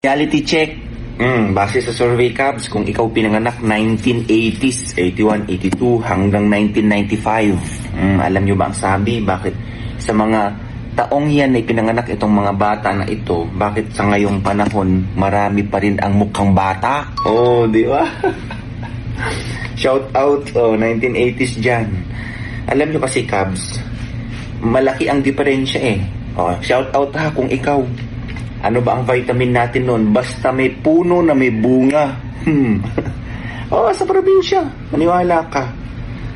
Reality check. Base sa survey Cubs, kung ikaw pinanganak 1980s, 81, 82 hanggang 1995. Alam nyo ba ang sabi? Bakit sa mga taong yan ay pinanganak itong mga bata na ito, bakit sa ngayong panahon marami pa rin ang mukhang bata? Oh, di ba? Shout out, 1980s dyan. Alam nyo kasi Cubs, malaki ang diferensya eh. Shout out ha kung ikaw. Ano ba ang vitamin natin noon? Basta may puno na may bunga. Sa probinsya. Maniwala ka.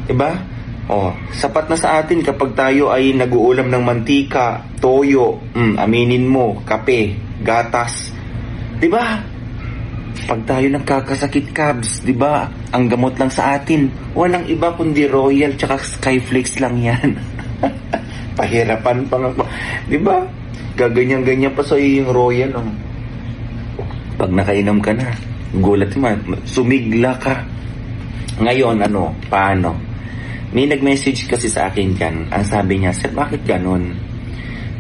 Diba? Sapat na sa atin kapag tayo ay nag-uulam ng mantika, toyo, aminin mo, kape, gatas. Diba? Pag tayo nagkakasakit Cubs, diba? Ang gamot lang sa atin, walang iba kundi Royal tsaka Skyflakes lang yan. Pahirapan pa nga. Diba? Gaganyan-ganyan pa sa'yo yung Royal. Pag nakainom ka na, gulat mo, sumigla ka. Ngayon, paano? May nag-message kasi sa akin dyan. Ang sabi niya, sir, bakit ganun?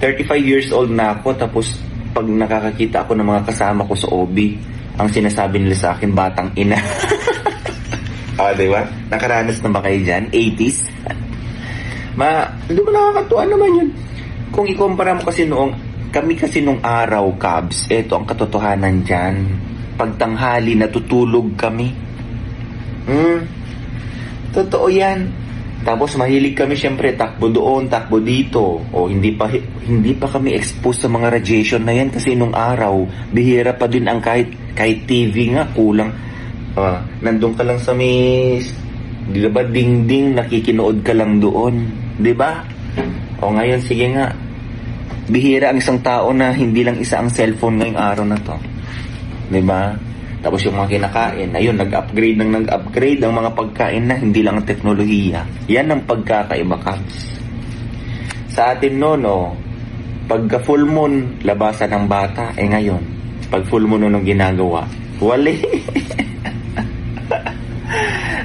35 years old na ako, tapos pag nakakakita ako ng mga kasama ko sa OB, ang sinasabi nila sa akin, batang ina. Diba? Nakaranas na ba kayo dyan? 80s? Hindi ba nakakatuwa naman yun? Kung ikumpara mo kasi kami kasi nung araw, Cubs, eto ang katotohanan dyan. Pagtanghali, natutulog kami. Totoo yan. Tapos mahilig kami syempre, takbo doon, takbo dito. Hindi pa kami exposed sa mga radiation na yan kasi nung araw, bihira pa din ang kahit TV nga, kulang. Nandun ka lang sa may, di ba, dingding, nakikinood ka lang doon. Di ba? Ngayon, sige nga. Bihira ang isang tao na hindi lang isa ang cellphone ngayong araw na to. Diba? Tapos yung mga kinakain, ayun, nag-upgrade ang mga pagkain na hindi lang ang teknolohiya. Yan ang pagkakaiba, Cubs. Sa atin pagka full moon, labasan ng bata. Ngayon, pag full moon nung ginagawa, wali.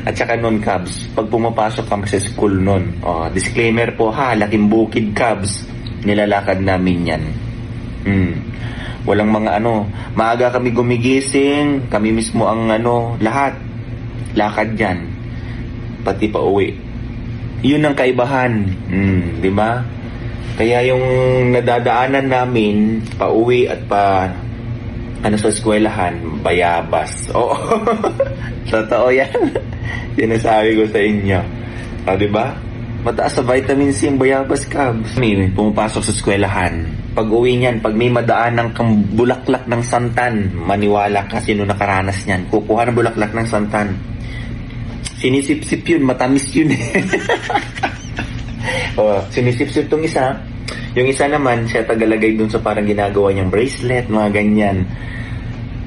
At saka noon, Cubs, pag pumapasok kami sa school noon, disclaimer po ha, laking bukid Cubs, nilalakad namin yan. Walang mga maaga kami gumigising, kami mismo ang lahat, lakad yan, pati pa uwi. Yun ang kaibahan, di ba? Kaya yung nadadaanan namin, pa uwi at pa sa eskwelahan, bayabas. Totoo yan. Sinasabi ko sa inyo. Diba? Mataas sa vitamin C ang bayabas, Cubs. Pumapasok sa eskwelahan. Pag uwi niyan, pag may madaan ng bulaklak ng santan, maniwala ka sino nakaranas niyan. Kukuha ng bulaklak ng santan. Sinisip-sip yun, matamis yun. Sinisip-sip tong isa. Yung isa naman, siya tagalagay dun sa parang ginagawa niyang bracelet, mga ganyan.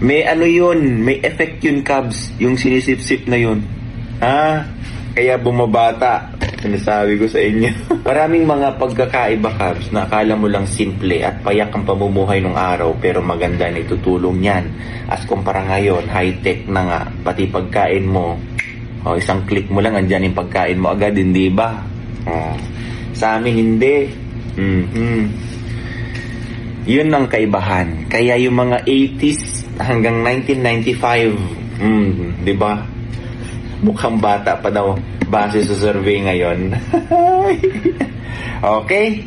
May yun, may effect yun, Cubs, yung sinisip-sip na yun. Kaya bumabata, sinasabi ko sa inyo. Maraming mga pagkakaiba, Cubs, na akala mo lang simple at payak ang pamumuhay ng araw, pero maganda na itutulong yan. As kumpara ngayon, high-tech na nga, pati pagkain mo, isang click mo lang, andyan yung pagkain mo agad, hindi ba? Sa amin, hindi. Yun ang kaibahan. Kaya yung mga 80s hanggang 1995, di ba? Mukhang bata pa daw base sa survey ngayon. Okay?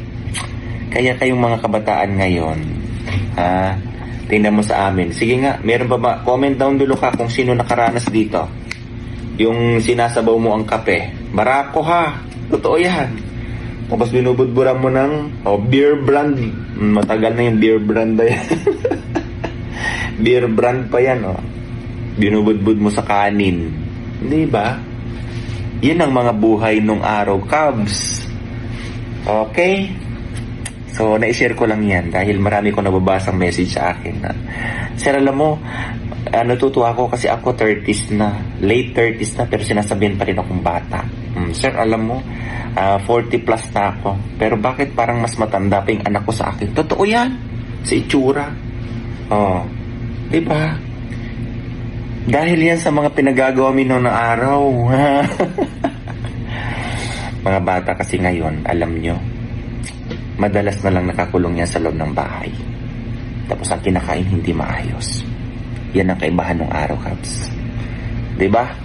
Kaya kayong mga kabataan ngayon, tingnan mo sa amin. Sige nga, meron pa ba? Comment down dulo ka kung sino nakaranas dito. Yung sinasabaw mo ang kape. Barako ha. Totoo yan. Tapos binubudburan mo ng beer brand. Matagal na yung beer brand na yan. Beer brand pa yan. Binubudbud mo sa kanin. Hindi ba? Yan ang mga buhay nung araw, Cubs. Okay? So, na-share ko lang yan dahil marami ko nababasang message sa akin. Sir, alam mo, natutuwa ako kasi ako 30s na. Late 30s na pero sinasabihan pa rin akong bata. Sir, alam mo, 40 plus na ako. Pero bakit parang mas matanda pa yung anak ko sa akin? Totoo yan. Sa itsura. Diba? Dahil yan sa mga pinagagawa mo noong araw. Mga bata kasi ngayon, alam nyo, madalas na lang nakakulong yan sa loob ng bahay. Tapos ang kinakain hindi maayos. Yan ang kaibahan ng araw, Cubs. 'Di ba?